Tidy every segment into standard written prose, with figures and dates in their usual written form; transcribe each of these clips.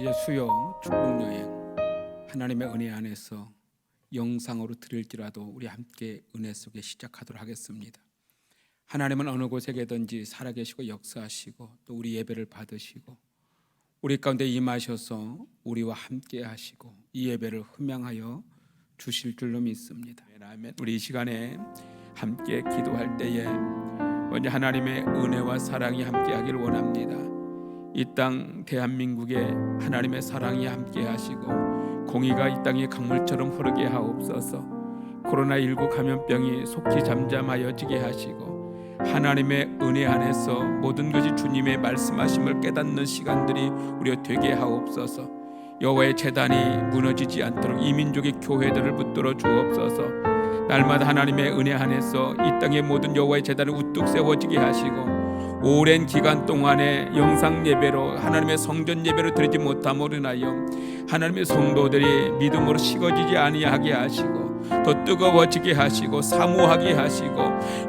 이제 수요 축복여행 하나님의 은혜 안에서 영상으로 드릴지라도 우리 함께 은혜 속에 시작하도록 하겠습니다. 하나님은 어느 곳에 계든지 살아계시고 역사하시고 또 우리 예배를 받으시고 우리 가운데 임하셔서 우리와 함께 하시고 이 예배를 흠양하여 주실 줄로 믿습니다. 우리 이 시간에 함께 기도할 때에 먼저 하나님의 은혜와 사랑이 함께 하길 원합니다. 이 땅 대한민국에 하나님의 사랑이 함께 하시고 공의가 이 땅에 강물처럼 흐르게 하옵소서. 코로나19 감염병이 속히 잠잠하여지게 하시고 하나님의 은혜 안에서 모든 것이 주님의 말씀하심을 깨닫는 시간들이 우리가 되게 하옵소서. 여호와의 제단이 무너지지 않도록 이 민족의 교회들을 붙들어 주옵소서. 날마다 하나님의 은혜 안에서 이 땅의 모든 여호와의 제단을 우뚝 세워지게 하시고 오랜 기간 동안에 영상 예배로 하나님의 성전 예배를 드리지 못함으로 인하여 하나님의 성도들이 믿음으로 식어지지 아니하게 하시고 더 뜨거워지게 하시고 사모하게 하시고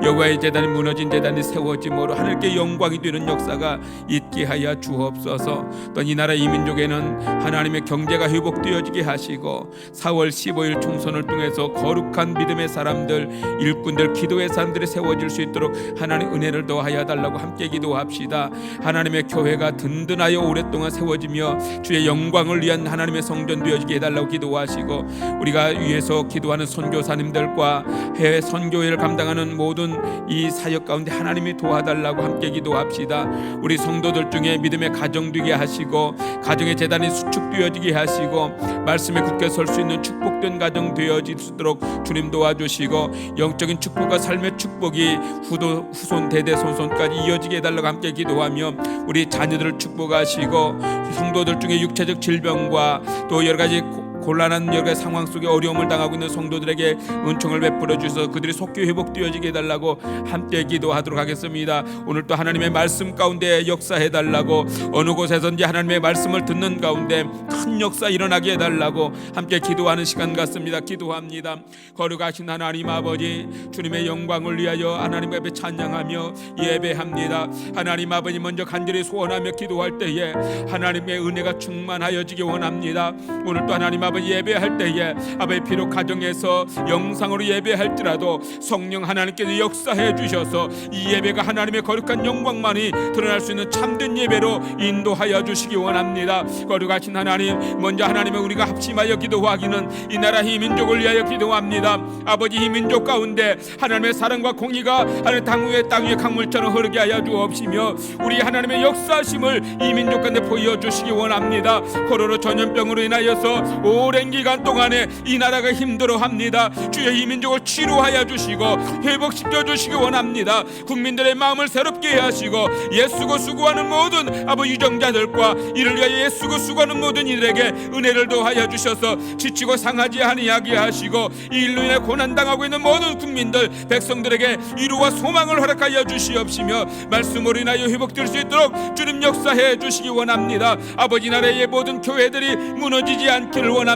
여호와의 제단이 무너진 제단이 세워짐으로 하나님께 영광이 되는 역사가 있게 하여 주옵소서. 또 이 나라 이 민족에는 하나님의 경제가 회복되어지게 하시고 4월 15일 총선을 통해서 거룩한 믿음의 사람들, 일꾼들, 기도의 사람들이 세워질 수 있도록 하나님 은혜를 더하여 달라고 함께 기도합시다. 하나님의 교회가 든든하여 오랫동안 세워지며 주의 영광을 위한 하나님의 성전 되어지게 해달라고 기도하시고 우리가 위에서 기도하는 선교사님들과 해외 선교회를 감당하는 모든 이 사역 가운데 하나님이 도와달라고 함께 기도합시다. 우리 성도들 중에 믿음의 가정 되게 하시고 가정의 재단이 수축되어지게 하시고 말씀에 굳게 설 수 있는 축복된 가정 되어지도록 주님 도와주시고 영적인 축복과 삶의 축복이 후손 대대손손까지 이어지게 해달라고 함께 기도하며 우리 자녀들을 축복하시고 성도들 중에 육체적 질병과 또 여러가지 곤란한 여러 가지 상황 속에 어려움을 당하고 있는 성도들에게 은총을 베풀어 주셔서 그들이 속히 회복되어지게 해달라고 함께 기도하도록 하겠습니다. 오늘 또 하나님의 말씀 가운데 역사해달라고 어느 곳에서든지 하나님의 말씀을 듣는 가운데 큰 역사 일어나게 해달라고 함께 기도하는 시간 같습니다. 기도합니다. 거룩하신 하나님 아버지, 주님의 영광을 위하여 하나님 앞에 찬양하며 예배합니다. 하나님 아버지, 먼저 간절히 소원하며 기도할 때에 하나님의 은혜가 충만하여지기 원합니다. 오늘 또 하나님 아버지 예배할 때에 아버지 비록 가정에서 영상으로 예배할지라도 성령 하나님께서 역사해 주셔서 이 예배가 하나님의 거룩한 영광만이 드러날 수 있는 참된 예배로 인도하여 주시기 원합니다. 거룩하신 하나님, 먼저 하나님의 우리가 합심하여 기도하기는 이 나라 이 민족을 위하여 기도합니다. 아버지, 이 민족 가운데 하나님의 사랑과 공의가 하나님 땅 위에 강물처럼 흐르게 하여 주옵시며 우리 하나님의 역사심을 이 민족 가운데 보여주시기 원합니다. 코로나 전염병으로 인하여서 오랜 기간 동안에 이 나라가 힘들어합니다. 주의 이 민족을 치료하여 주시고 회복시켜 주시기 원합니다. 국민들의 마음을 새롭게 하시고 예수고 수고하는 모든 아버지 유정자들과 이를 위하여 예수고 수고하는 모든 이들에게 은혜를 더하여 주셔서 지치고 상하지 아니하게 하시고 이 일로 인해 고난당하고 있는 모든 국민들 백성들에게 위로와 소망을 허락하여 주시옵시며 말씀으로 인하여 회복될 수 있도록 주님 역사해 주시기 원합니다. 아버지, 나라의 모든 교회들이 무너지지 않기를 원합니다.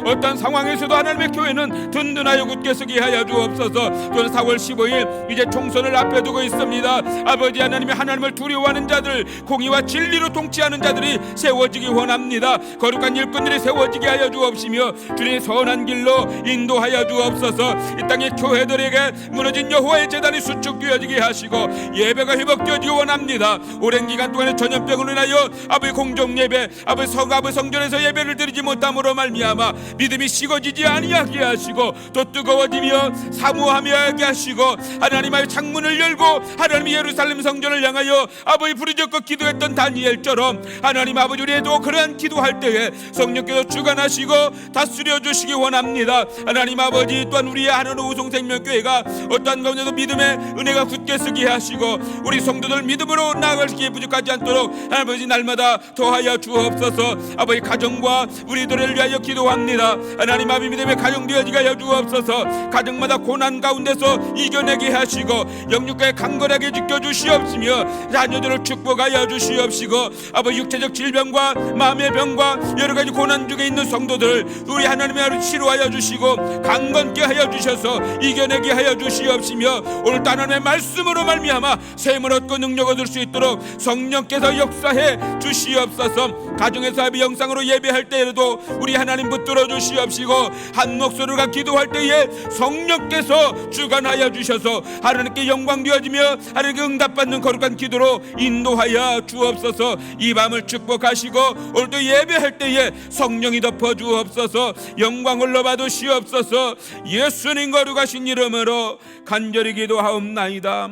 어떤 상황에서도 하나님의 교회는 든든하여 굳게 서게 하여 주옵소서. 또는 4월 15일 이제 총선을 앞에 두고 있습니다. 아버지 하나님의 하나님을 두려워하는 자들, 공의와 진리로 통치하는 자들이 세워지기 원합니다. 거룩한 일꾼들이 세워지게 하여 주옵시며 주님의 선한 길로 인도하여 주옵소서. 이 땅의 교회들에게 무너진 여호와의 제단이 수축되어지게 하시고 예배가 회복되어지기 원합니다. 오랜 기간 동안의 전염병으로 인하여 아버지 공정 예배, 아버지 성전에서 예배를 드리지 못함으로 말미암아 믿음이 식어지지 아니하게 하시고 또 뜨거워지며 사모하며 하게 하시고 하나님의 창문을 열고 하나님의 예루살렘 성전을 향하여 아버지 부르짖고 기도했던 다니엘처럼 하나님 아버지, 우리도 그러한 기도할 때에 성령께서 주관하시고 다스려 주시기 원합니다. 하나님 아버지, 또한 우리의 하나님 우송생명교회가 어떠한 가운데도 믿음의 은혜가 굳게 서게 하시고 우리 성도들 믿음으로 나아가시기에 부족하지 않도록 아버지 날마다 더하여 주옵소서. 아버지, 가정과 우리들을 위하여 위하여 기도합니다. 하나님 아버지 믿음의 가정 되어지게 하여 주옵소서. 가정마다 고난 가운데서 이겨내게 하시고 영육과에 강건하게 지켜주시옵시며 자녀들을 축복하여 주시옵시고 아버지 육체적 질병과 마음의 병과 여러가지 고난 중에 있는 성도들 우리 하나님의 하루 치료하여 주시고 강건케 하여 주셔서 이겨내게 하여 주시옵시며 오늘 하나님의 말씀으로 말미암아 샘을 얻고 능력 얻을 수 있도록 성령께서 역사해 주시옵소서. 가정에서 아버지 영상으로 예배할 때에도 우리 하나님 붙들어 주시옵시고 한 목소리가 기도할 때에 성령께서 주관하여 주셔서 하나님께 영광 되어지며 하나님께 응답받는 거룩한 기도로 인도하여 주옵소서. 이 밤을 축복하시고 오늘도 예배할 때에 성령이 덮어 주옵소서. 영광 흘러받으시옵소서. 예수님 거룩하신 이름으로 간절히 기도하옵나이다.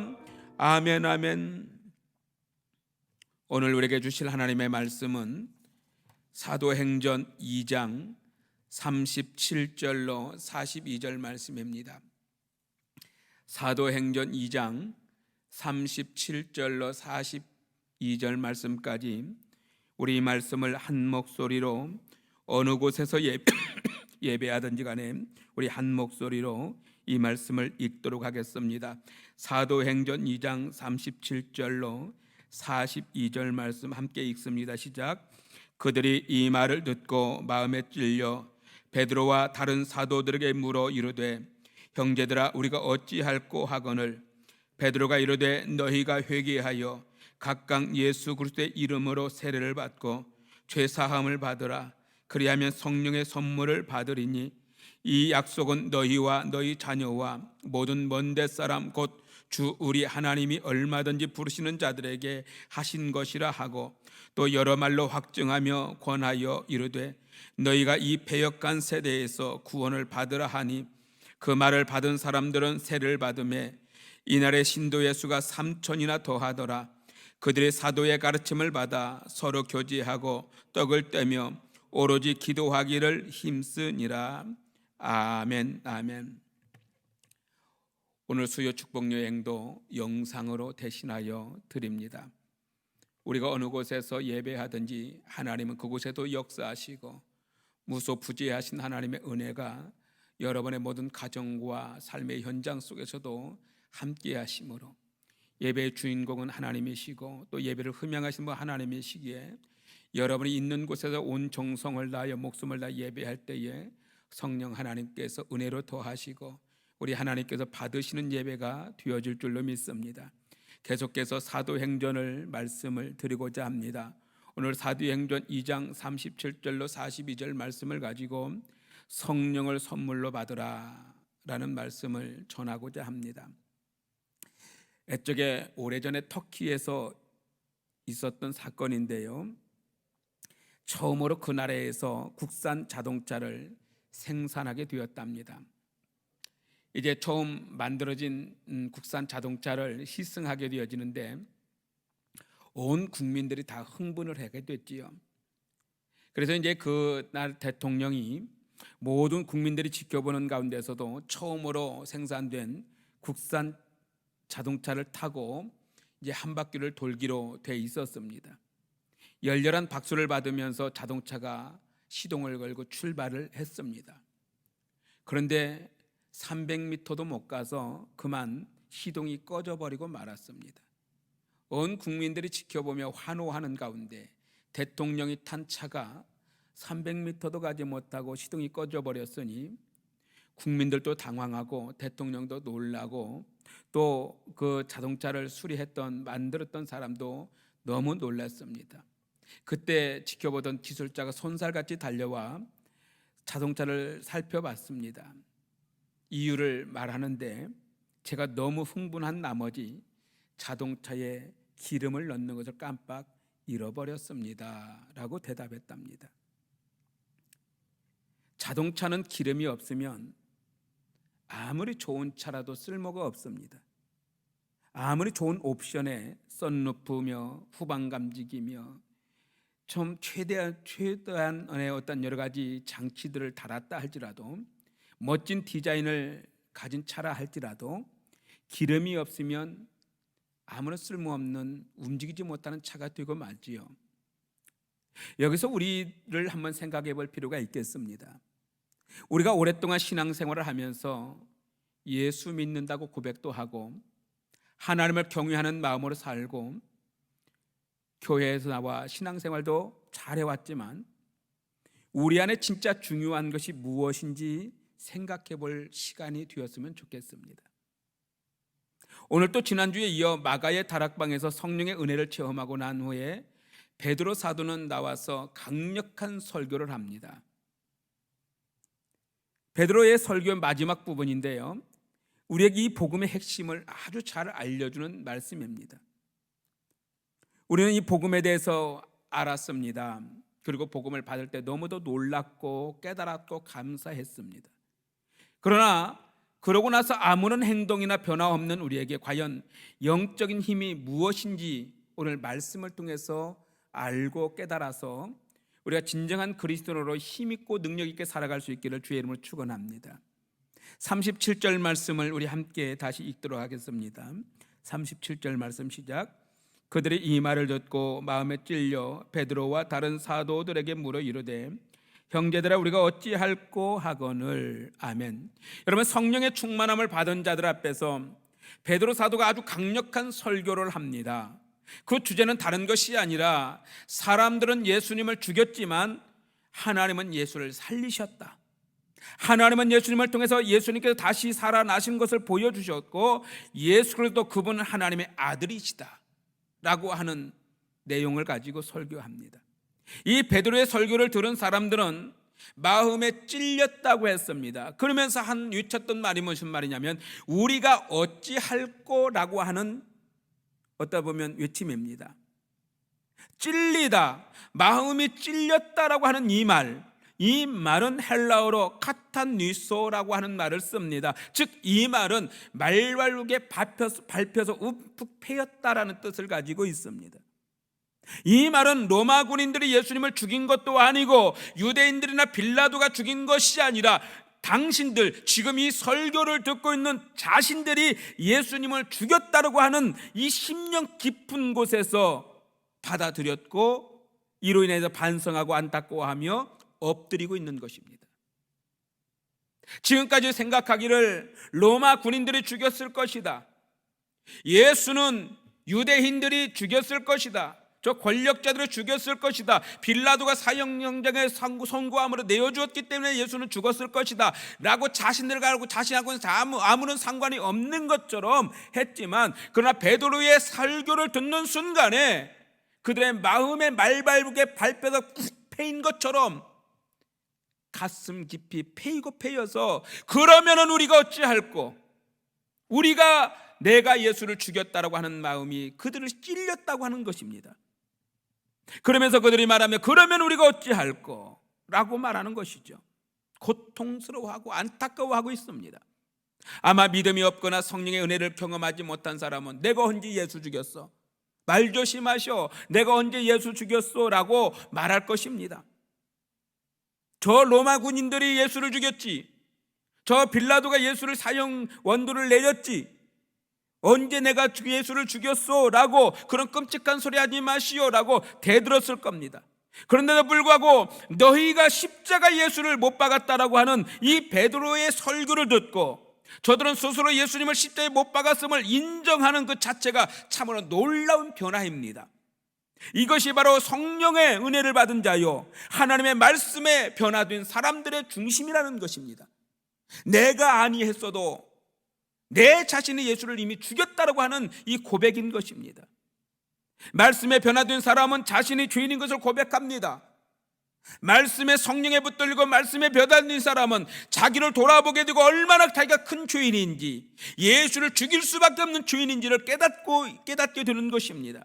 아멘 아멘. 오늘 우리에게 주실 하나님의 말씀은 사도행전 2장 37절로 42절 말씀입니다. 사도행전 2장 37절로 42절 말씀까지 우리 이 말씀을 한 목소리로 어느 곳에서 예배하든지 간에 우리 한 목소리로 이 말씀을 읽도록 하겠습니다. 사도행전 2장 37절로 42절 말씀 함께 읽습니다. 시작. 그들이 이 말을 듣고 마음에 찔려 베드로와 다른 사도들에게 물어 이르되 형제들아 우리가 어찌할꼬 하거늘 베드로가 이르되 너희가 회개하여 각각 예수 그리스도의 이름으로 세례를 받고 죄 사함을 받으라. 그리하면 성령의 선물을 받으리니 이 약속은 너희와 너희 자녀와 모든 먼데 사람 곧 주 우리 하나님이 얼마든지 부르시는 자들에게 하신 것이라 하고 또 여러 말로 확증하며 권하여 이르되 너희가 이 패역한 세대에서 구원을 받으라 하니 그 말을 받은 사람들은 세례를 받음에 이날에 신도 예수가 3천이나 더하더라. 그들의 사도의 가르침을 받아 서로 교제하고 떡을 떼며 오로지 기도하기를 힘쓰니라. 아멘 아멘. 오늘 수요 축복 여행도 영상으로 대신하여 드립니다. 우리가 어느 곳에서 예배하든지 하나님은 그곳에도 역사하시고 무소부재하신 하나님의 은혜가 여러분의 모든 가정과 삶의 현장 속에서도 함께 하심으로 예배의 주인공은 하나님이시고 또 예배를 흠양하신 분 하나님이시기에 여러분이 있는 곳에서 온 정성을 다하여 목숨을 다해 예배할 때에 성령 하나님께서 은혜로 더하시고 우리 하나님께서 받으시는 예배가 되어질 줄로 믿습니다. 계속해서 사도행전을 말씀을 드리고자 합니다. 오늘 사도행전 2장 37절로 42절 말씀을 가지고 성령을 선물로 받으라 라는 말씀을 전하고자 합니다. 애적에 오래전에 터키에서 있었던 사건인데요, 처음으로 그 나라에서 국산 자동차를 생산하게 되었답니다. 이제 처음 만들어진 국산 자동차를 시승하게 되어지는데 온 국민들이 다 흥분을 하게 됐지요. 그래서 이제 그날 대통령이 모든 국민들이 지켜보는 가운데서도 처음으로 생산된 국산 자동차를 타고 이제 한 바퀴를 돌기로 돼 있었습니다. 열렬한 박수를 받으면서 자동차가 시동을 걸고 출발을 했습니다. 그런데 300m도 못 가서 그만 시동이 꺼져버리고 말았습니다. 온 국민들이 지켜보며 환호하는 가운데 대통령이 탄 차가 300m도 가지 못하고 시동이 꺼져버렸으니 국민들도 당황하고 대통령도 놀라고 또 그 자동차를 수리했던 만들었던 사람도 너무 놀랐습니다. 그때 지켜보던 기술자가 손살같이 달려와 자동차를 살펴봤습니다. 이유를 말하는데 제가 너무 흥분한 나머지 자동차에 기름을 넣는 것을 깜빡 잃어버렸습니다 라고 대답했답니다. 자동차는 기름이 없으면 아무리 좋은 차라도 쓸모가 없습니다. 아무리 좋은 옵션에 썬루프며 후방 감지기며 좀 최대한 어떤 여러 가지 장치들을 달았다 할지라도 멋진 디자인을 가진 차라 할지라도 기름이 없으면 아무런 쓸모없는 움직이지 못하는 차가 되고 말지요. 여기서 우리를 한번 생각해 볼 필요가 있겠습니다. 우리가 오랫동안 신앙생활을 하면서 예수 믿는다고 고백도 하고 하나님을 경외하는 마음으로 살고 교회에서 나와 신앙생활도 잘해왔지만 우리 안에 진짜 중요한 것이 무엇인지 생각해 볼 시간이 되었으면 좋겠습니다. 오늘 또 지난주에 이어 마가의 다락방에서 성령의 은혜를 체험하고 난 후에 베드로 사도는 나와서 강력한 설교를 합니다. 베드로의 설교 마지막 부분인데요, 우리에게 이 복음의 핵심을 아주 잘 알려주는 말씀입니다. 우리는 이 복음에 대해서 알았습니다. 그리고 복음을 받을 때 너무도 놀랐고 깨달았고 감사했습니다. 그러나 그러고 나서 아무런 행동이나 변화 없는 우리에게 과연 영적인 힘이 무엇인지 오늘 말씀을 통해서 알고 깨달아서 우리가 진정한 그리스도인으로 힘있고 능력있게 살아갈 수 있기를 주의 이름으로 축원합니다. 37절 말씀을 우리 함께 다시 읽도록 하겠습니다. 37절 말씀 시작. 그들이 이 말을 듣고 마음에 찔려 베드로와 다른 사도들에게 물어 이르되 형제들아 우리가 어찌할꼬 하거늘. 아멘. 여러분, 성령의 충만함을 받은 자들 앞에서 베드로 사도가 아주 강력한 설교를 합니다. 그 주제는 다른 것이 아니라 사람들은 예수님을 죽였지만 하나님은 예수를 살리셨다. 하나님은 예수님을 통해서 예수님께서 다시 살아나신 것을 보여주셨고 예수 그리스도 그분은 하나님의 아들이시다 라고 하는 내용을 가지고 설교합니다. 이 베드로의 설교를 들은 사람들은 마음에 찔렸다고 했습니다. 그러면서 외쳤던 말이 무슨 말이냐면 우리가 어찌할꼬라고 하는 어디다 보면 외침입니다. 찔리다, 마음이 찔렸다라고 하는 이 말은 헬라어로 카탄뉘소라고 하는 말을 씁니다. 즉 이 말은 말괄국에 밟혀서 움푹 패였다라는 뜻을 가지고 있습니다. 이 말은 로마 군인들이 예수님을 죽인 것도 아니고 유대인들이나 빌라도가 죽인 것이 아니라 당신들, 지금 이 설교를 듣고 있는 자신들이 예수님을 죽였다고 하는 이 심령 깊은 곳에서 받아들였고 이로 인해서 반성하고 안타까워하며 엎드리고 있는 것입니다. 지금까지 생각하기를 로마 군인들이 죽였을 것이다, 예수는 유대인들이 죽였을 것이다, 저 권력자들을 죽였을 것이다, 빌라도가 사형영장에 선고함으로 내어주었기 때문에 예수는 죽었을 것이다 라고 자신들을 알고 자신하고는 아무런 상관이 없는 것처럼 했지만, 그러나 베드로의 설교를 듣는 순간에 그들의 마음의 말발굽에 밟혀서 푹 패인 것처럼 가슴 깊이 패이고 패여서 그러면은 우리가 어찌할꼬, 우리가 내가 예수를 죽였다라고 하는 마음이 그들을 찔렸다고 하는 것입니다. 그러면서 그들이 말하면 그러면 우리가 어찌할꼬 라고 말하는 것이죠. 고통스러워하고 안타까워하고 있습니다. 아마 믿음이 없거나 성령의 은혜를 경험하지 못한 사람은 내가 언제 예수 죽였어? 말 조심하셔. 내가 언제 예수 죽였어? 라고 말할 것입니다. 저 로마 군인들이 예수를 죽였지, 저 빌라도가 예수를 사형 원도를 내렸지, 언제 내가 예수를 죽였소? 라고 그런 끔찍한 소리 하지 마시오 라고 대들었을 겁니다. 그런데도 불구하고 너희가 십자가 예수를 못 박았다라고 하는 이 베드로의 설교를 듣고 저들은 스스로 예수님을 십자가에 못 박았음을 인정하는 그 자체가 참으로 놀라운 변화입니다. 이것이 바로 성령의 은혜를 받은 자요, 하나님의 말씀에 변화된 사람들의 중심이라는 것입니다. 내가 아니했어도 내 자신이 예수를 이미 죽였다라고 하는 이 고백인 것입니다. 말씀에 변화된 사람은 자신이 죄인인 것을 고백합니다. 말씀에 성령에 붙들리고 말씀에 변화된 사람은 자기를 돌아보게 되고 얼마나 자기가 큰 죄인인지, 예수를 죽일 수밖에 없는 죄인인지를 깨닫게 되는 것입니다.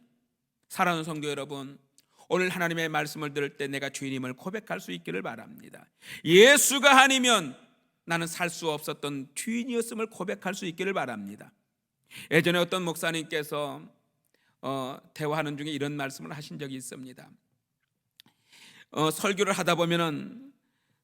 사랑하는 성도 여러분, 오늘 하나님의 말씀을 들을 때 내가 죄인임을 고백할 수 있기를 바랍니다. 예수가 아니면 나는 살 수 없었던 죄인이었음을 고백할 수 있기를 바랍니다. 예전에 어떤 목사님께서 대화하는 중에 이런 말씀을 하신 적이 있습니다. 설교를 하다 보면은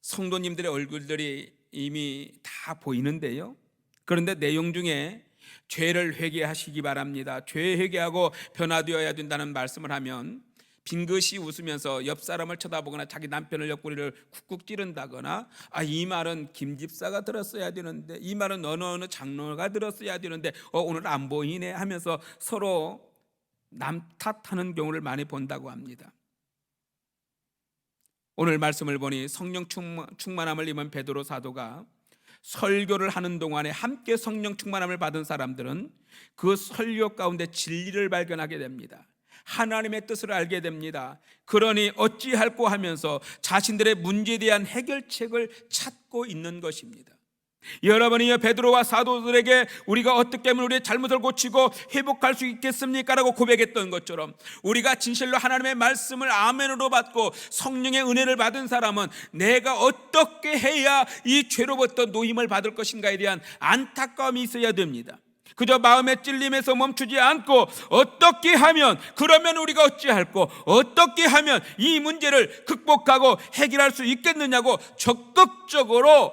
성도님들의 얼굴들이 이미 다 보이는데요, 그런데 내용 중에 죄를 회개하시기 바랍니다, 죄 회개하고 변화되어야 된다는 말씀을 하면 빙긋이 웃으면서 옆 사람을 쳐다보거나 자기 남편을 옆구리를 쿡쿡 찌른다거나, 이 말은 김 집사가 들었어야 되는데, 이 말은 어느 장로가 들었어야 되는데 오늘 안 보이네 하면서 서로 남 탓하는 경우를 많이 본다고 합니다. 오늘 말씀을 보니 성령 충만함을 입은 베드로 사도가 설교를 하는 동안에 함께 성령 충만함을 받은 사람들은 그 설교 가운데 진리를 발견하게 됩니다. 하나님의 뜻을 알게 됩니다. 그러니 어찌할꼬 하면서 자신들의 문제에 대한 해결책을 찾고 있는 것입니다. 여러분이 베드로와 사도들에게 우리가 어떻게 하면 우리의 잘못을 고치고 회복할 수 있겠습니까? 라고 고백했던 것처럼, 우리가 진실로 하나님의 말씀을 아멘으로 받고 성령의 은혜를 받은 사람은 내가 어떻게 해야 이 죄로부터 노임을 받을 것인가에 대한 안타까움이 있어야 됩니다. 그저 마음의 찔림에서 멈추지 않고 어떻게 하면, 그러면 우리가 어찌할꼬, 어떻게 하면 이 문제를 극복하고 해결할 수 있겠느냐고 적극적으로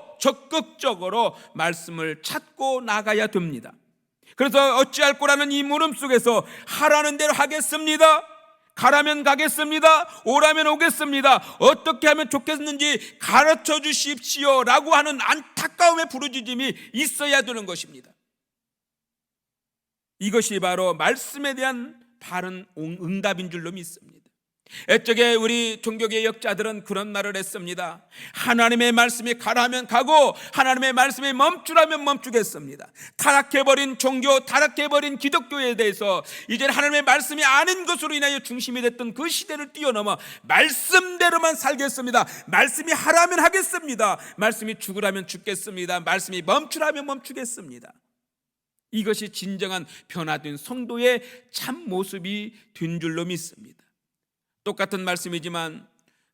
말씀을 찾고 나가야 됩니다. 그래서 어찌할꼬라는 이 물음 속에서 하라는 대로 하겠습니다, 가라면 가겠습니다, 오라면 오겠습니다, 어떻게 하면 좋겠는지 가르쳐 주십시오 라고 하는 안타까움의 부르짖음이 있어야 되는 것입니다. 이것이 바로 말씀에 대한 바른 응답인 줄로 믿습니다. 옛적에 우리 종교계 역자들은 그런 말을 했습니다. 하나님의 말씀이 가라면 가고 하나님의 말씀이 멈추라면 멈추겠습니다. 타락해버린 종교, 타락해버린 기독교에 대해서 이제는 하나님의 말씀이 아닌 것으로 인하여 중심이 됐던 그 시대를 뛰어넘어 말씀대로만 살겠습니다, 말씀이 하라면 하겠습니다, 말씀이 죽으라면 죽겠습니다, 말씀이 멈추라면 멈추겠습니다. 이것이 진정한 변화된 성도의 참 모습이 된 줄로 믿습니다. 똑같은 말씀이지만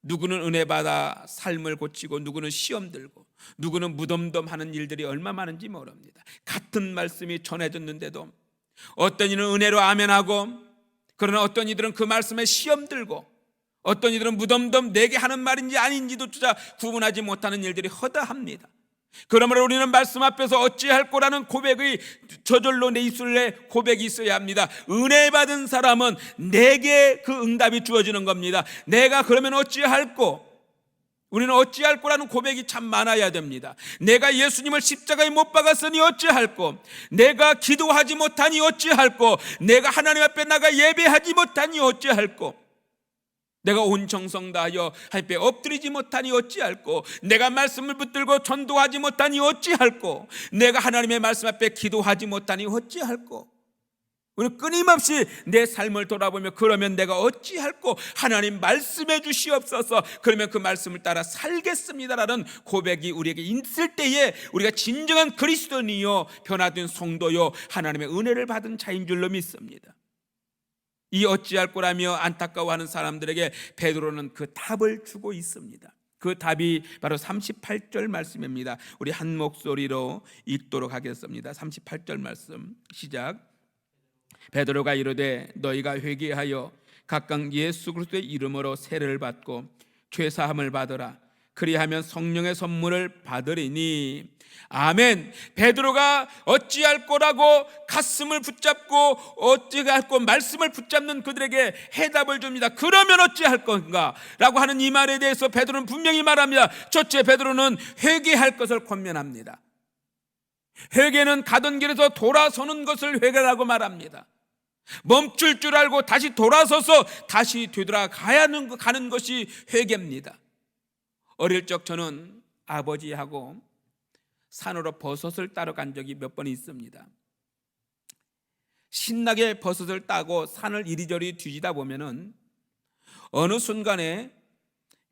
누구는 은혜 받아 삶을 고치고 누구는 시험 들고 누구는 무덤덤하는 일들이 얼마 많은지 모릅니다. 같은 말씀이 전해졌는데도 어떤 이는 은혜로 아멘하고, 그러나 어떤 이들은 그 말씀에 시험 들고, 어떤 이들은 무덤덤 내게 하는 말인지 아닌지도조차 구분하지 못하는 일들이 허다합니다. 그러므로 우리는 말씀 앞에서 어찌할꼬라는 고백의 저절로 내 입술에 고백이 있어야 합니다. 은혜 받은 사람은 내게 그 응답이 주어지는 겁니다. 내가 그러면 어찌할꼬, 우리는 어찌할꼬라는 고백이 참 많아야 됩니다. 내가 예수님을 십자가에 못 박았으니 어찌할꼬, 내가 기도하지 못하니 어찌할꼬, 내가 하나님 앞에 나가 예배하지 못하니 어찌할꼬, 내가 온 정성 다하여 할배 엎드리지 못하니 어찌할꼬, 내가 말씀을 붙들고 전도하지 못하니 어찌할꼬, 내가 하나님의 말씀 앞에 기도하지 못하니 어찌할꼬. 우리는 끊임없이 내 삶을 돌아보며 그러면 내가 어찌할꼬, 하나님 말씀해 주시옵소서, 그러면 그 말씀을 따라 살겠습니다라는 고백이 우리에게 있을 때에 우리가 진정한 그리스도인이요 변화된 성도요 하나님의 은혜를 받은 자인 줄로 믿습니다. 이 어찌할꼬라며 안타까워하는 사람들에게 베드로는 그 답을 주고 있습니다. 그 답이 바로 38절 말씀입니다. 우리 한 목소리로 읽도록 하겠습니다. 38절 말씀 시작. 베드로가 이르되 너희가 회개하여 각각 예수 그리스도의 이름으로 세례를 받고 죄사함을 받으라. 그리하면 성령의 선물을 받으리니. 아멘. 베드로가 어찌할꼬라고 가슴을 붙잡고 어찌할꼬 말씀을 붙잡는 그들에게 해답을 줍니다. 그러면 어찌할 건가 라고 하는 이 말에 대해서 베드로는 분명히 말합니다. 첫째, 베드로는 회개할 것을 권면합니다. 회개는 가던 길에서 돌아서는 것을 회개라고 말합니다. 멈출 줄 알고 다시 돌아서서 다시 되돌아가는 것이 회개입니다. 어릴 적 저는 아버지하고 산으로 버섯을 따러 간 적이 몇 번 있습니다. 신나게 버섯을 따고 산을 이리저리 뒤지다 보면은 어느 순간에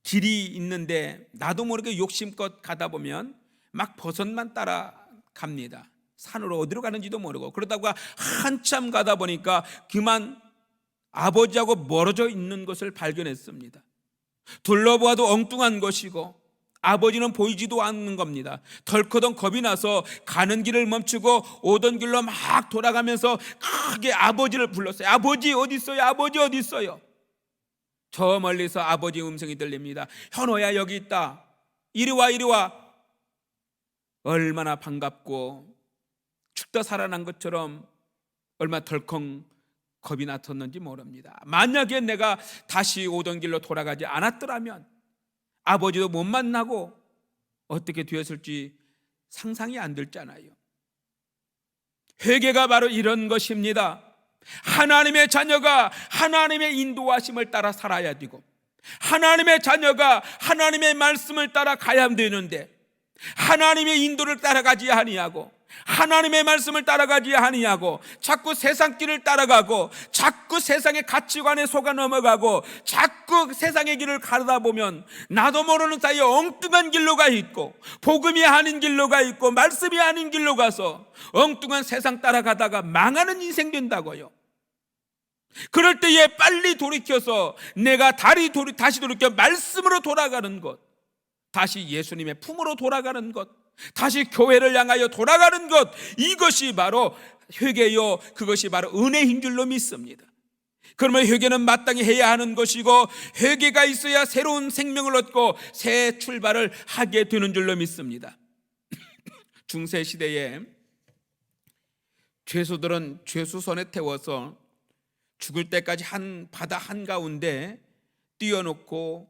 길이 있는데 나도 모르게 욕심껏 가다 보면 막 버섯만 따라갑니다. 산으로 어디로 가는지도 모르고. 그러다가 한참 가다 보니까 그만 아버지하고 멀어져 있는 것을 발견했습니다. 둘러보아도 엉뚱한 것이고 아버지는 보이지도 않는 겁니다. 덜커덩 겁이 나서 가는 길을 멈추고 오던 길로 막 돌아가면서 크게 아버지를 불렀어요. 아버지 어디 있어요? 아버지 어디 있어요? 저 멀리서 아버지 음성이 들립니다. 현호야 여기 있다. 이리 와 이리 와. 얼마나 반갑고 죽다 살아난 것처럼 얼마나 덜컹 겁이 났었는지 모릅니다. 만약에 내가 다시 오던 길로 돌아가지 않았더라면 아버지도 못 만나고 어떻게 되었을지 상상이 안 들잖아요. 회개가 바로 이런 것입니다. 하나님의 자녀가 하나님의 인도하심을 따라 살아야 되고, 하나님의 자녀가 하나님의 말씀을 따라 가야 되는데, 하나님의 인도를 따라가지 아니하고 하나님의 말씀을 따라가지 아니하고 자꾸 세상 길을 따라가고 자꾸 세상의 가치관에 속아 넘어가고 자꾸 세상의 길을 가르다 보면 나도 모르는 사이에 엉뚱한 길로 가 있고, 복음이 아닌 길로 가 있고, 말씀이 아닌 길로 가서 엉뚱한 세상 따라가다가 망하는 인생 된다고요. 그럴 때에 빨리 돌이켜서 내가 다시 돌이켜 말씀으로 돌아가는 것, 다시 예수님의 품으로 돌아가는 것, 다시 교회를 향하여 돌아가는 것, 이것이 바로 회개요, 그것이 바로 은혜인 줄로 믿습니다. 그러면 회개는 마땅히 해야 하는 것이고, 회개가 있어야 새로운 생명을 얻고 새 출발을 하게 되는 줄로 믿습니다. 중세 시대에 죄수들은 죄수선에 태워서 죽을 때까지 바다 한가운데 띄워놓고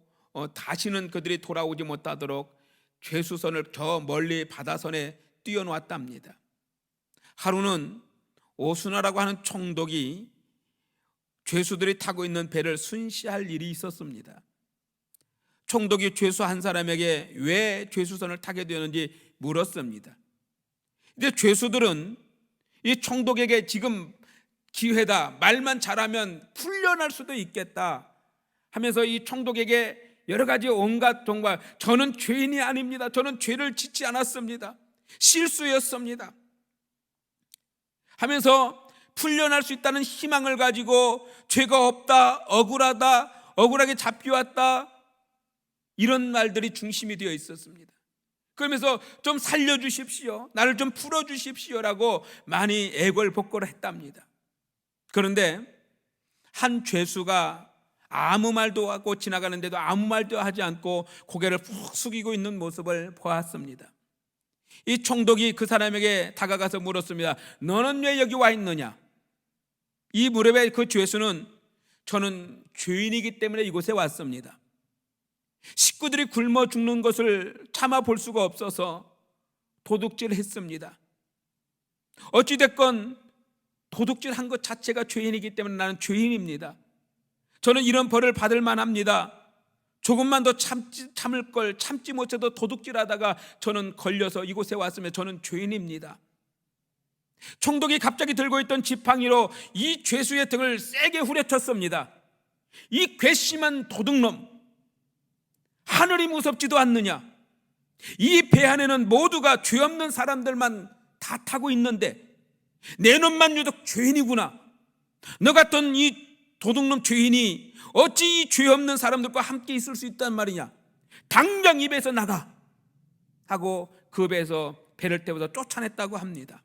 다시는 그들이 돌아오지 못하도록 죄수선을 저 멀리 바다선에 띄워놓았답니다. 하루는 오순화라고 하는 총독이 죄수들이 타고 있는 배를 순시할 일이 있었습니다. 총독이 죄수 한 사람에게 왜 죄수선을 타게 되었는지 물었습니다. 근데 죄수들은 이 총독에게 지금 기회다, 말만 잘하면 풀려날 수도 있겠다 하면서 이 총독에게 여러 가지 온갖 정말, 저는 죄인이 아닙니다, 저는 죄를 짓지 않았습니다, 실수였습니다 하면서 풀려날 수 있다는 희망을 가지고 죄가 없다, 억울하다, 억울하게 잡혀왔다, 이런 말들이 중심이 되어 있었습니다. 그러면서 좀 살려주십시오, 나를 좀 풀어주십시오라고 많이 애걸복걸을 했답니다. 그런데 한 죄수가 아무 말도 하고 지나가는데도 아무 말도 하지 않고 고개를 푹 숙이고 있는 모습을 보았습니다. 이 총독이 그 사람에게 다가가서 물었습니다. 너는 왜 여기 와 있느냐? 이 무렵에 그 죄수는 저는 죄인이기 때문에 이곳에 왔습니다. 식구들이 굶어 죽는 것을 참아 볼 수가 없어서 도둑질을 했습니다. 어찌됐건 도둑질한 것 자체가 죄인이기 때문에 나는 죄인입니다. 저는 이런 벌을 받을 만합니다. 조금만 더 참을 걸 참지 못해도 도둑질하다가 저는 걸려서 이곳에 왔으면 저는 죄인입니다. 총독이 갑자기 들고 있던 지팡이로 이 죄수의 등을 세게 후려쳤습니다. 이 괘씸한 도둑놈, 하늘이 무섭지도 않느냐? 이 배 안에는 모두가 죄 없는 사람들만 다 타고 있는데 내 놈만 유독 죄인이구나. 너 같은 이 도둑놈 죄인이 어찌 이 죄 없는 사람들과 함께 있을 수 있단 말이냐? 당장 이 배에서 나가 하고 그 배에서 배를 태워서 쫓아냈다고 합니다.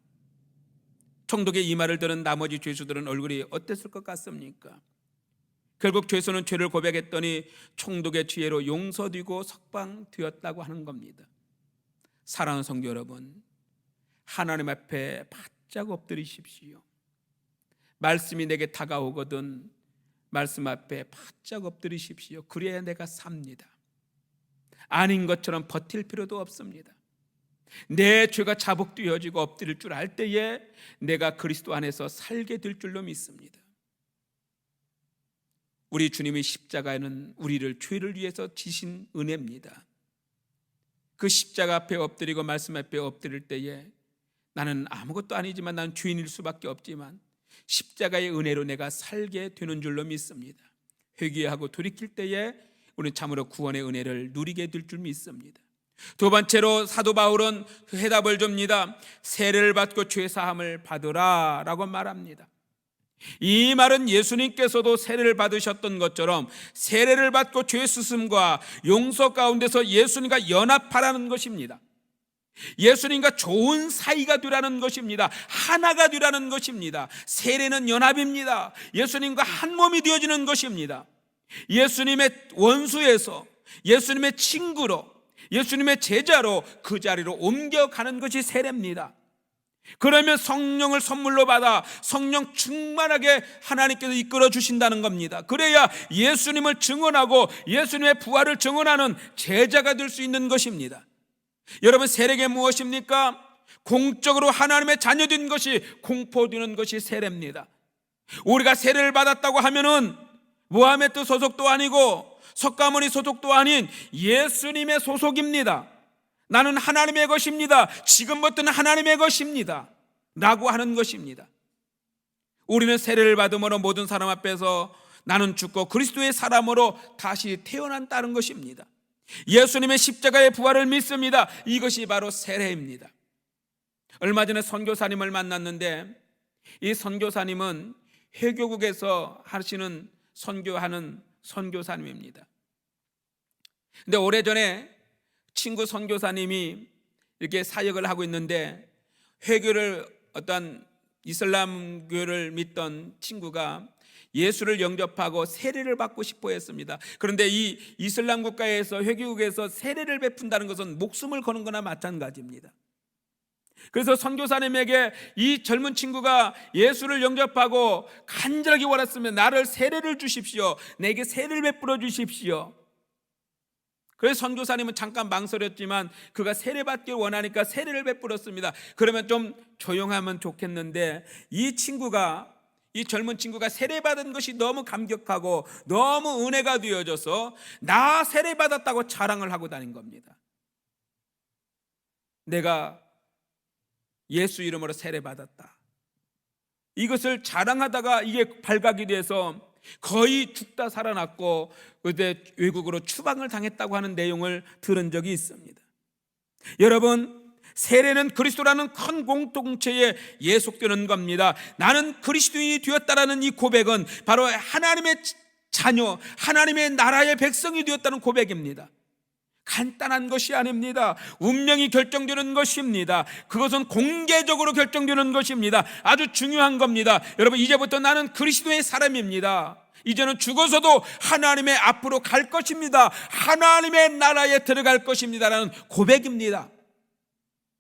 총독의 이 말을 들은 나머지 죄수들은 얼굴이 어땠을 것 같습니까? 결국 죄수는 죄를 고백했더니 총독의 지혜로 용서되고 석방되었다고 하는 겁니다. 사랑하는 성도 여러분, 하나님 앞에 바짝 엎드리십시오. 말씀이 내게 다가오거든 말씀 앞에 바짝 엎드리십시오. 그래야 내가 삽니다. 아닌 것처럼 버틸 필요도 없습니다. 내 죄가 자복되어지고 엎드릴 줄 알 때에 내가 그리스도 안에서 살게 될 줄로 믿습니다. 우리 주님의 십자가에는 우리를 죄를 위해서 지신 은혜입니다. 그 십자가 앞에 엎드리고 말씀 앞에 엎드릴 때에 나는 아무것도 아니지만 난 죄인일 수밖에 없지만 십자가의 은혜로 내가 살게 되는 줄로 믿습니다. 회개하고 돌이킬 때에 우리는 참으로 구원의 은혜를 누리게 될 줄 믿습니다. 두 번째로 사도 바울은 해답을 줍니다. 세례를 받고 죄사함을 받으라 라고 말합니다. 이 말은 예수님께서도 세례를 받으셨던 것처럼 세례를 받고 죄 수심과 용서 가운데서 예수님과 연합하라는 것입니다. 예수님과 좋은 사이가 되라는 것입니다. 하나가 되라는 것입니다. 세례는 연합입니다. 예수님과 한 몸이 되어지는 것입니다. 예수님의 원수에서 예수님의 친구로, 예수님의 제자로 그 자리로 옮겨가는 것이 세례입니다. 그러면 성령을 선물로 받아 성령 충만하게 하나님께서 이끌어 주신다는 겁니다. 그래야 예수님을 증언하고 예수님의 부활을 증언하는 제자가 될 수 있는 것입니다. 여러분, 세례가 무엇입니까? 공적으로 하나님의 자녀된 것이 공포되는 것이 세례입니다. 우리가 세례를 받았다고 하면은 무하메드 소속도 아니고 석가모니 소속도 아닌 예수님의 소속입니다. 나는 하나님의 것입니다. 지금부터는 하나님의 것입니다 라고 하는 것입니다. 우리는 세례를 받음으로 모든 사람 앞에서 나는 죽고 그리스도의 사람으로 다시 태어난다는 것입니다. 예수님의 십자가의 부활을 믿습니다. 이것이 바로 세례입니다. 얼마 전에 선교사님을 만났는데 이 선교사님은 회교국에서 하시는 선교하는 선교사님입니다. 근데 오래전에 친구 선교사님이 이렇게 사역을 하고 있는데 회교를 어떤 이슬람교를 믿던 친구가 예수를 영접하고 세례를 받고 싶어 했습니다. 그런데 이 이슬람 국가에서 회교국에서 세례를 베푼다는 것은 목숨을 거는 거나 마찬가지입니다. 그래서 선교사님에게 이 젊은 친구가 예수를 영접하고 간절하게 원했으면 나를 세례를 주십시오. 내게 세례를 베풀어 주십시오. 그래서 선교사님은 잠깐 망설였지만 그가 세례받길 원하니까 세례를 베풀었습니다. 그러면 좀 조용하면 좋겠는데 이 젊은 친구가 세례받은 것이 너무 감격하고 너무 은혜가 되어져서 나 세례받았다고 자랑을 하고 다닌 겁니다. 내가 예수 이름으로 세례받았다. 이것을 자랑하다가 이게 발각이 돼서 거의 죽다 살아났고 그때 외국으로 추방을 당했다고 하는 내용을 들은 적이 있습니다. 여러분, 세례는 그리스도라는 큰 공동체에 예속되는 겁니다. 나는 그리스도인이 되었다라는 이 고백은 바로 하나님의 자녀, 하나님의 나라의 백성이 되었다는 고백입니다. 간단한 것이 아닙니다. 운명이 결정되는 것입니다. 그것은 공개적으로 결정되는 것입니다. 아주 중요한 겁니다. 여러분, 이제부터 나는 그리스도의 사람입니다. 이제는 죽어서도 하나님의 앞으로 갈 것입니다. 하나님의 나라에 들어갈 것입니다라는 고백입니다.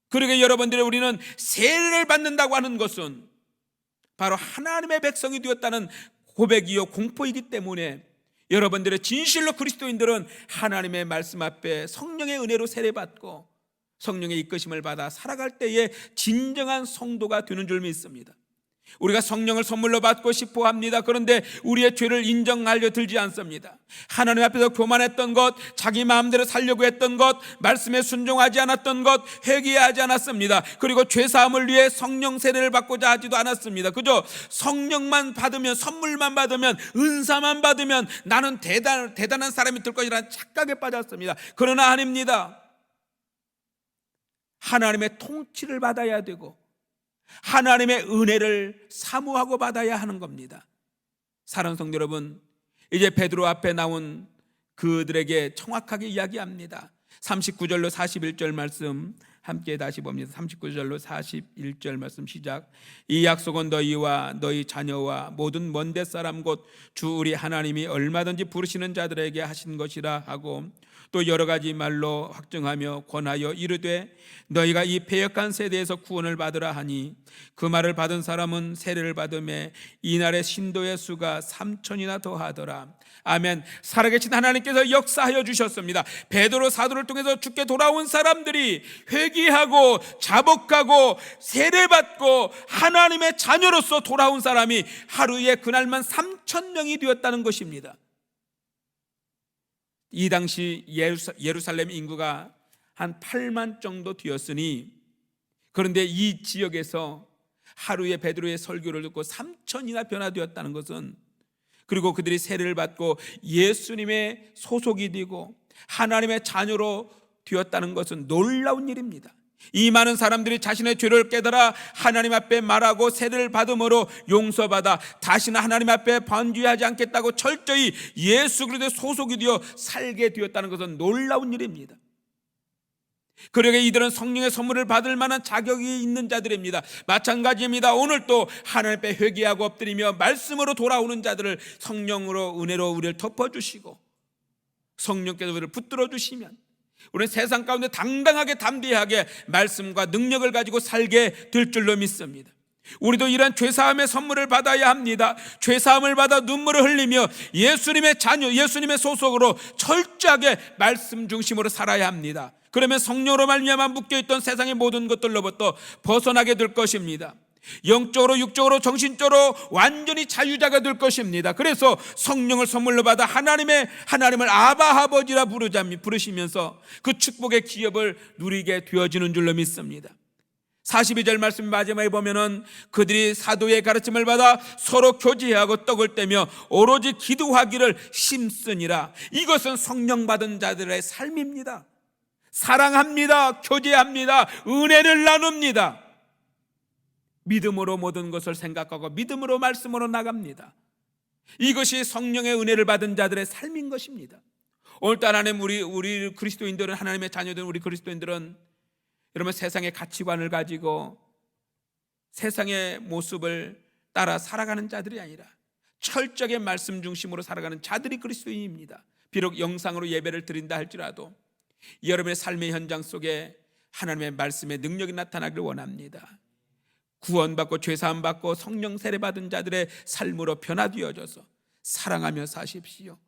그러게 여러분들이 우리는 세례를 받는다고 하는 것은 바로 하나님의 백성이 되었다는 고백이요 공포이기 때문에 여러분들의 진실로 그리스도인들은 하나님의 말씀 앞에 성령의 은혜로 세례받고 성령의 이끄심을 받아 살아갈 때에 진정한 성도가 되는 줄 믿습니다. 우리가 성령을 선물로 받고 싶어 합니다. 그런데 우리의 죄를 인정하려 들지 않습니다. 하나님 앞에서 교만했던 것, 자기 마음대로 살려고 했던 것, 말씀에 순종하지 않았던 것, 회개하지 않았습니다. 그리고 죄사함을 위해 성령 세례를 받고자 하지도 않았습니다. 그저 성령만 받으면, 선물만 받으면, 은사만 받으면 나는 대단한 사람이 될 것이라는 착각에 빠졌습니다. 그러나 아닙니다. 하나님의 통치를 받아야 되고 하나님의 은혜를 사모하고 받아야 하는 겁니다. 사랑하는 성도 여러분, 이제 베드로 앞에 나온 그들에게 정확하게 이야기합니다. 39절로 41절 말씀 함께 다시 봅니다. 39절로 41절 말씀 시작. 이 약속은 너희와 너희 자녀와 모든 먼데 사람 곧 주 우리 하나님이 얼마든지 부르시는 자들에게 하신 것이라 하고 또 여러 가지 말로 확증하며 권하여 이르되 너희가 이 패역한 세대에서 구원을 받으라 하니 그 말을 받은 사람은 세례를 받음에 이날의 신도의 수가 3,000이나 더하더라. 아멘. 살아계신 하나님께서 역사하여 주셨습니다. 베드로 사도를 통해서 주께 돌아온 사람들이 회개하고 자복하고 세례받고 하나님의 자녀로서 돌아온 사람이 하루에 그날만 3,000명이 되었다는 것입니다. 이 당시 예루살렘 인구가 한 8만 정도 되었으니, 그런데 이 지역에서 하루에 베드로의 설교를 듣고 3,000이나 변화되었다는 것은, 그리고 그들이 세례를 받고 예수님의 소속이 되고 하나님의 자녀로 되었다는 것은 놀라운 일입니다. 이 많은 사람들이 자신의 죄를 깨달아 하나님 앞에 말하고 세례를 받음으로 용서받아 다시는 하나님 앞에 번주하지 않겠다고 철저히 예수 그리스도의 소속이 되어 살게 되었다는 것은 놀라운 일입니다. 그러게 이들은 성령의 선물을 받을 만한 자격이 있는 자들입니다. 마찬가지입니다. 오늘 또 하나님 앞에 회개하고 엎드리며 말씀으로 돌아오는 자들을 성령으로 은혜로 우리를 덮어주시고 성령께서 우리를 붙들어 주시면 우리는 세상 가운데 당당하게 담대하게 말씀과 능력을 가지고 살게 될 줄로 믿습니다. 우리도 이러한 죄사함의 선물을 받아야 합니다. 죄사함을 받아 눈물을 흘리며 예수님의 자녀, 예수님의 소속으로 철저하게 말씀 중심으로 살아야 합니다. 그러면 성령으로 말미암아 묶여있던 세상의 모든 것들로부터 벗어나게 될 것입니다. 영적으로, 육적으로, 정신적으로 완전히 자유자가 될 것입니다. 그래서 성령을 선물로 받아 하나님을 아바 아버지라 부르시면서 그 축복의 기업을 누리게 되어지는 줄로 믿습니다. 42절 말씀 마지막에 보면은 그들이 사도의 가르침을 받아 서로 교제하고 떡을 떼며 오로지 기도하기를 힘쓰니라. 이것은 성령 받은 자들의 삶입니다. 사랑합니다. 교제합니다. 은혜를 나눕니다. 믿음으로 모든 것을 생각하고 믿음으로 말씀으로 나갑니다. 이것이 성령의 은혜를 받은 자들의 삶인 것입니다. 오늘도 하나님, 우리 그리스도인들은, 하나님의 자녀들, 우리 그리스도인들은 여러분 세상의 가치관을 가지고 세상의 모습을 따라 살아가는 자들이 아니라 철저하게 말씀 중심으로 살아가는 자들이 그리스도인입니다. 비록 영상으로 예배를 드린다 할지라도 여러분의 삶의 현장 속에 하나님의 말씀의 능력이 나타나기를 원합니다. 구원받고 죄사함받고 성령 세례받은 자들의 삶으로 변화되어져서 사랑하며 사십시오.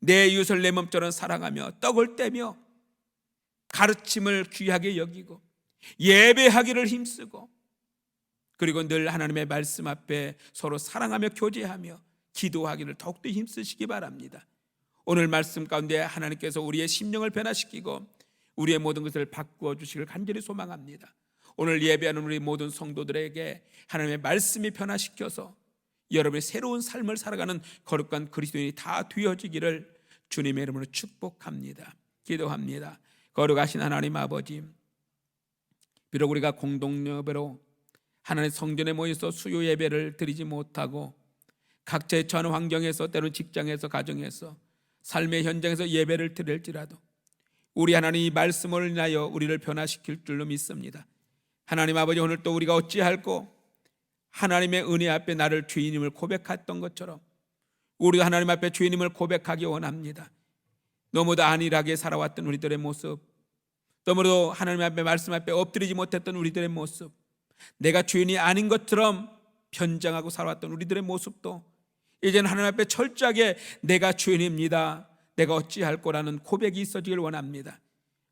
내 이웃을 내 몸처럼 사랑하며 떡을 떼며 가르침을 귀하게 여기고 예배하기를 힘쓰고 그리고 늘 하나님의 말씀 앞에 서로 사랑하며 교제하며 기도하기를 더욱더 힘쓰시기 바랍니다. 오늘 말씀 가운데 하나님께서 우리의 심령을 변화시키고 우리의 모든 것을 바꾸어 주시길 간절히 소망합니다. 오늘 예배하는 우리 모든 성도들에게 하나님의 말씀이 변화시켜서 여러분의 새로운 삶을 살아가는 거룩한 그리스도인이 다 되어지기를 주님의 이름으로 축복합니다. 기도합니다. 거룩하신 하나님 아버지, 비록 우리가 공동예배로 하나님의 성전에 모여서 수요 예배를 드리지 못하고 각자의 처한 환경에서, 때로는 직장에서, 가정에서, 삶의 현장에서 예배를 드릴지라도 우리 하나님 이 말씀을 인하여 우리를 변화시킬 줄로 믿습니다. 하나님 아버지, 오늘 또 우리가 어찌할꼬 하나님의 은혜 앞에 나를 죄인임을 고백했던 것처럼 우리도 하나님 앞에 죄인임을 고백하기 원합니다. 너무도 안일하게 살아왔던 우리들의 모습, 너무도 하나님 앞에 말씀 앞에 엎드리지 못했던 우리들의 모습, 내가 죄인이 아닌 것처럼 변장하고 살아왔던 우리들의 모습도 이제는 하나님 앞에 철저하게 내가 죄인입니다, 내가 어찌할 거라는 고백이 있어지길 원합니다.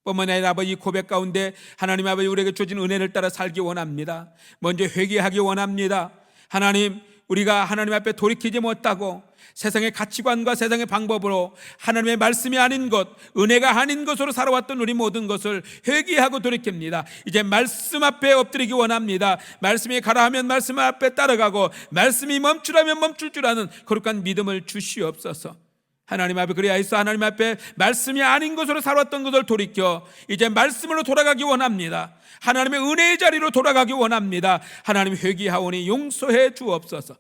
뿐만 아니라 아버지, 고백 가운데 하나님 아버지 우리에게 주어진 은혜를 따라 살기 원합니다. 먼저 회개하기 원합니다. 하나님, 우리가 하나님 앞에 돌이키지 못하고 세상의 가치관과 세상의 방법으로 하나님의 말씀이 아닌 것, 은혜가 아닌 것으로 살아왔던 우리 모든 것을 회개하고 돌이킵니다. 이제 말씀 앞에 엎드리기 원합니다. 말씀이 가라 하면 말씀 앞에 따라가고 말씀이 멈추라면 멈출 줄 아는 거룩한 믿음을 주시옵소서. 하나님 앞에 그리하여서 하나님 앞에 말씀이 아닌 것으로 살았던 것을 돌이켜 이제 말씀으로 돌아가기 원합니다. 하나님의 은혜의 자리로 돌아가기 원합니다. 하나님, 회개하오니 용서해 주옵소서.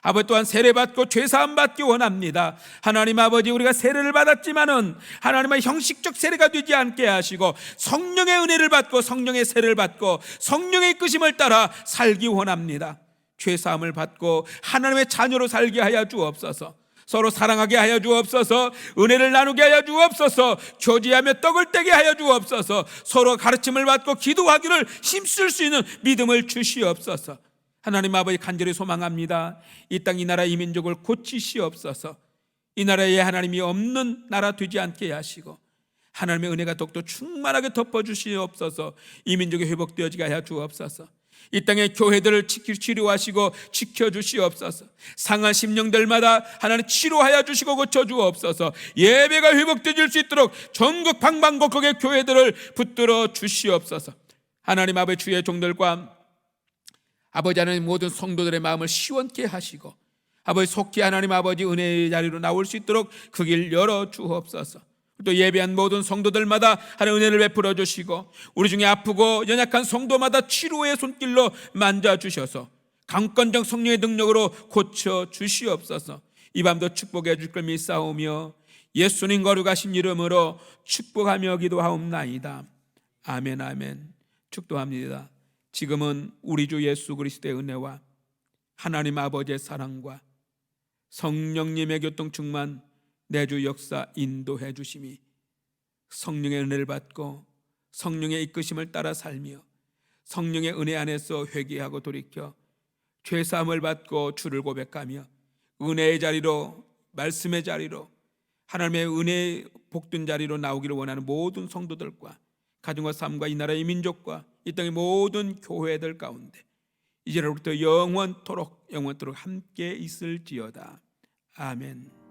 아버지, 또한 세례받고 죄사함 받기 원합니다. 하나님 아버지, 우리가 세례를 받았지만은 하나님의 형식적 세례가 되지 않게 하시고 성령의 은혜를 받고 성령의 세례를 받고 성령의 이끄심을 따라 살기 원합니다. 죄사함을 받고 하나님의 자녀로 살게 하여 주옵소서. 서로 사랑하게 하여 주옵소서. 은혜를 나누게 하여 주옵소서. 교제하며 떡을 떼게 하여 주옵소서. 서로 가르침을 받고 기도하기를 힘쓸 수 있는 믿음을 주시옵소서. 하나님 아버지, 간절히 소망합니다. 이 땅, 이 나라, 이 민족을 고치시옵소서. 이 나라에 하나님이 없는 나라 되지 않게 하시고 하나님의 은혜가 더욱더 충만하게 덮어주시옵소서. 이 민족이 회복되어지게 하여 주옵소서. 이 땅의 교회들을 치료하시고 지켜주시옵소서. 상한 심령들마다 하나님 치료하여 주시고 고쳐주옵소서. 예배가 회복되어질 수 있도록 전국 방방곡곡의 교회들을 붙들어 주시옵소서. 하나님 아버지, 주의 종들과 아버지 하나님 모든 성도들의 마음을 시원케 하시고 아버지, 속히 하나님 아버지 은혜의 자리로 나올 수 있도록 그 길 열어 주옵소서. 또 예배한 모든 성도들마다 하나님 은혜를 베풀어 주시고 우리 중에 아프고 연약한 성도마다 치료의 손길로 만져주셔서 강권적 성령의 능력으로 고쳐 주시옵소서. 이 밤도 축복해 줄 걸 믿사오며 예수님 거룩하신 이름으로 축복하며 기도하옵나이다. 아멘, 아멘. 축도합니다. 지금은 우리 주 예수 그리스도의 은혜와 하나님 아버지의 사랑과 성령님의 교통 충만, 내주 역사 인도해 주심이 성령의 은혜를 받고 성령의 이끄심을 따라 살며 성령의 은혜 안에서 회개하고 돌이켜 죄사함을 받고 주를 고백하며 은혜의 자리로, 말씀의 자리로, 하나님의 은혜의 복된 자리로 나오기를 원하는 모든 성도들과 가정과 삶과 이 나라의 민족과 이 땅의 모든 교회들 가운데 이제로부터 영원토록 함께 있을지어다. 아멘.